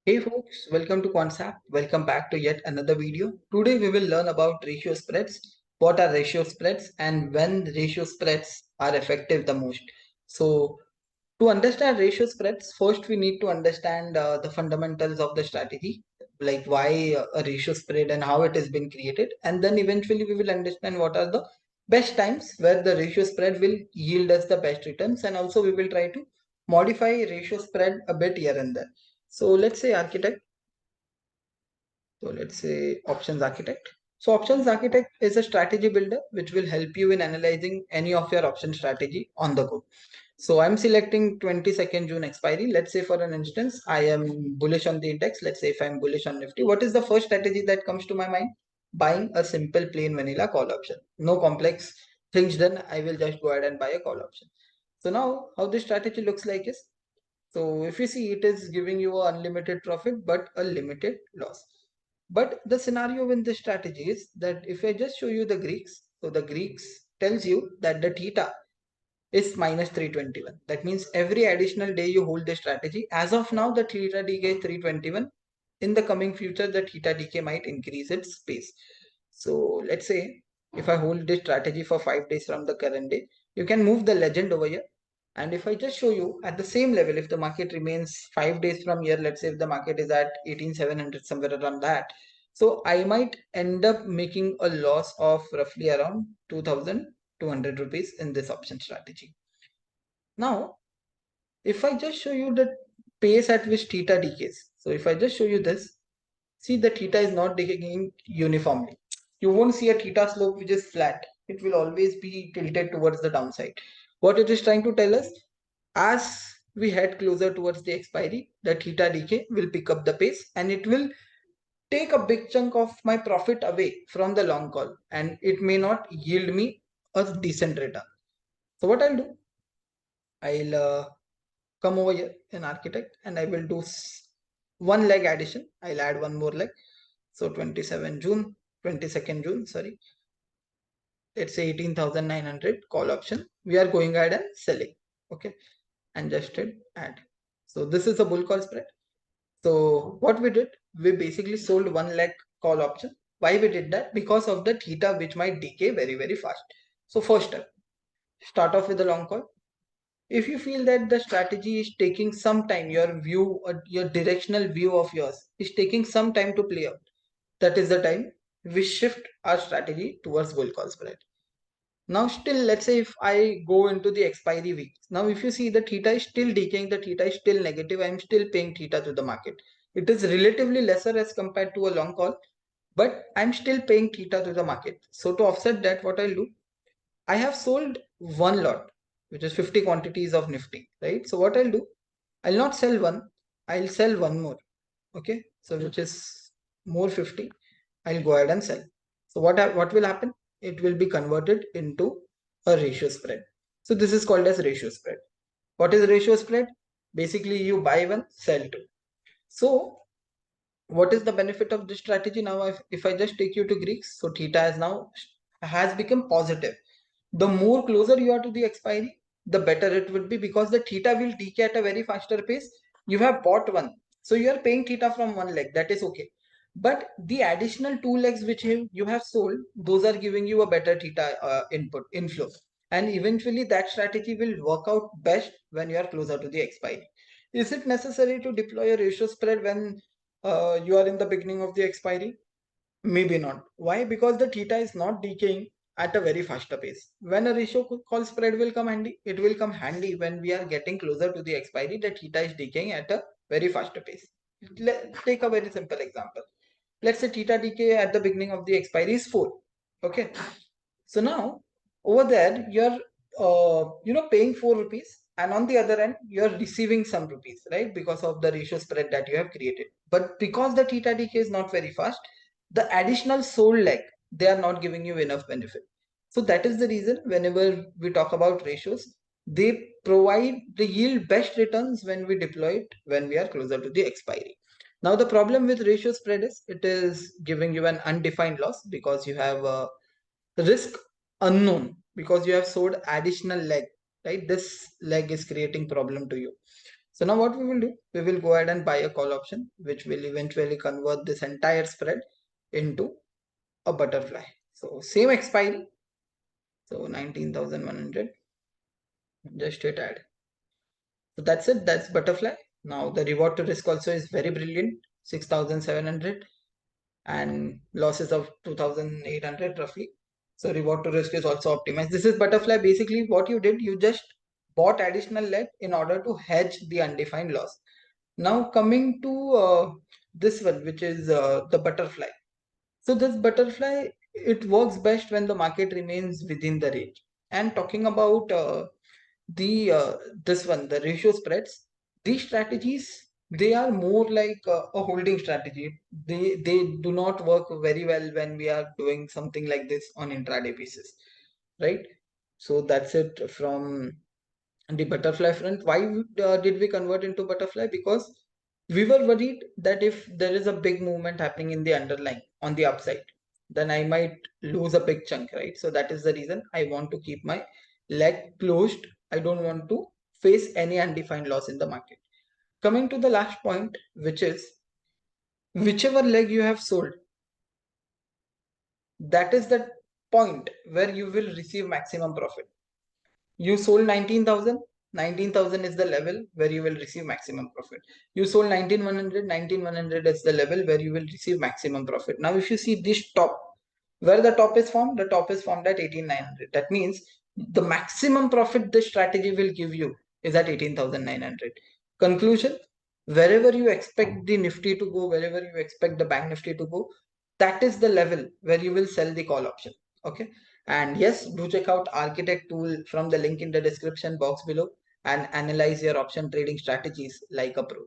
Hey folks, welcome to Quantsapp. Welcome back to yet another video. Today we will learn about ratio spreads, what are ratio spreads and when ratio spreads are effective the most. So to understand ratio spreads, first we need to understand the fundamentals of the strategy, like why a ratio spread and how it has been created. And then eventually we will understand what are the best times where the ratio spread will yield us the best returns. And also we will try to modify ratio spread a bit here and there. So let's say architect. So let's say options architect. So options architect is a strategy builder which will help you in analyzing any of your option strategy on the go. So I'm selecting 22nd June expiry. Let's say for an instance, I am bullish on the index. Let's say if I'm bullish on Nifty, what is the first strategy that comes to my mind? Buying a simple plain vanilla call option. No complex things done. I will just go ahead and buy a call option. So now how this strategy looks like is, so if you see, it is giving you an unlimited profit, but a limited loss. But the scenario in this strategy is that if I just show you the Greeks, so the Greeks tells you that the theta is minus 321. That means every additional day you hold the strategy. As of now, the theta decay is 321. In the coming future, the theta decay might increase its pace. So let's say if I hold this strategy for 5 days from the current day, you can move the legend over here. And if I just show you at the same level, if the market remains 5 days from here, let's say if the market is at 18,700, somewhere around that. So I might end up making a loss of roughly around 2,200 rupees in this option strategy. Now, if I just show you the pace at which theta decays. So if I just show you this, see the theta is not decaying uniformly. You won't see a theta slope which is flat. It will always be tilted towards the downside. What it is trying to tell us, as we head closer towards the expiry, the theta decay will pick up the pace and it will take a big chunk of my profit away from the long call and it may not yield me a decent return. So what I'll do, I'll come over here in architect and I will do one leg addition. I'll add one more leg. So 27 June, 22nd June, sorry. Let's say 18,900 call option. We are going ahead and selling. Okay. And just hit add. So this is a bull call spread. So what we did, we basically sold one leg call option. Why we did that? Because of the theta which might decay very, very fast. So first step, start off with a long call. If you feel that the strategy is taking some time, your view or your directional view of yours is taking some time to play out, that is the time we shift our strategy towards bull call spread. Now still, let's say if I go into the expiry week, now if you see the theta is still decaying, the theta is still negative, I'm still paying theta to the market. It is relatively lesser as compared to a long call, but I'm still paying theta to the market. So to offset that, what I'll do, I have sold one lot, which is 50 quantities of Nifty, right? So what I'll do, I'll not sell one, I'll sell one more. Okay, so which is more 50. I'll go ahead and sell. So what will happen? It will be converted into a ratio spread. So this is called as ratio spread. What is ratio spread? Basically, you buy one, sell two. So what is the benefit of this strategy now? If I just take you to Greeks, so theta has become positive. The more closer you are to the expiry, the better it would be because the theta will decay at a very faster pace. You have bought one, so you are paying theta from one leg, that is okay. But the additional two legs which you have sold, those are giving you a better theta inflow. And eventually that strategy will work out best when you are closer to the expiry. Is it necessary to deploy a ratio spread when you are in the beginning of the expiry? Maybe not. Why? Because the theta is not decaying at a very faster pace. When a ratio call spread will come handy, it will come handy when we are getting closer to the expiry. The theta is decaying at a very faster pace. Let's take a very simple example. Let's say theta decay at the beginning of the expiry is 4. Okay. So now over there you're paying 4 rupees, and on the other end you're receiving some rupees, right? Because of the ratio spread that you have created. But because the theta decay is not very fast, the additional sold leg, they are not giving you enough benefit. So that is the reason whenever we talk about ratios, they yield best returns when we deploy it when we are closer to the expiry. Now the problem with ratio spread is it is giving you an undefined loss because you have a risk unknown, because you have sold additional leg, right? This leg is creating problem to you. So now what we will do, we will go ahead and buy a call option, which will eventually convert this entire spread into a butterfly. So same expiry. So 19,100, just hit add. So that's it, that's butterfly. Now the reward to risk also is very brilliant, 6,700 and losses of 2,800 roughly. So reward to risk is also optimized. This is butterfly. Basically what you did, you just bought additional leg in order to hedge the undefined loss. Now coming to this one, which is the butterfly. So this butterfly, it works best when the market remains within the range. And talking about the this one, the ratio spreads, these strategies, they are more like a holding strategy. They do not work very well when we are doing something like this on intraday basis, right? So that's it from the butterfly front. Why did we convert into butterfly? Because we were worried that if there is a big movement happening in the underlying on the upside, then I might lose a big chunk, right? So that is the reason I want to keep my leg closed. I don't want to face any undefined loss in the market. Coming to the last point, which is whichever leg you have sold, that is the point where you will receive maximum profit. You sold 19,000. 19,000 is the level where you will receive maximum profit. You sold 19,100. 19,100 is the level where you will receive maximum profit. Now, if you see this top, where the top is formed at 18,900. That means the maximum profit this strategy will give you is at 18,900. Conclusion, wherever you expect the Nifty to go, wherever you expect the Bank Nifty to go, that is the level where you will sell the call option. Okay. And yes, do check out Architect tool from the link in the description box below and analyze your option trading strategies like a pro.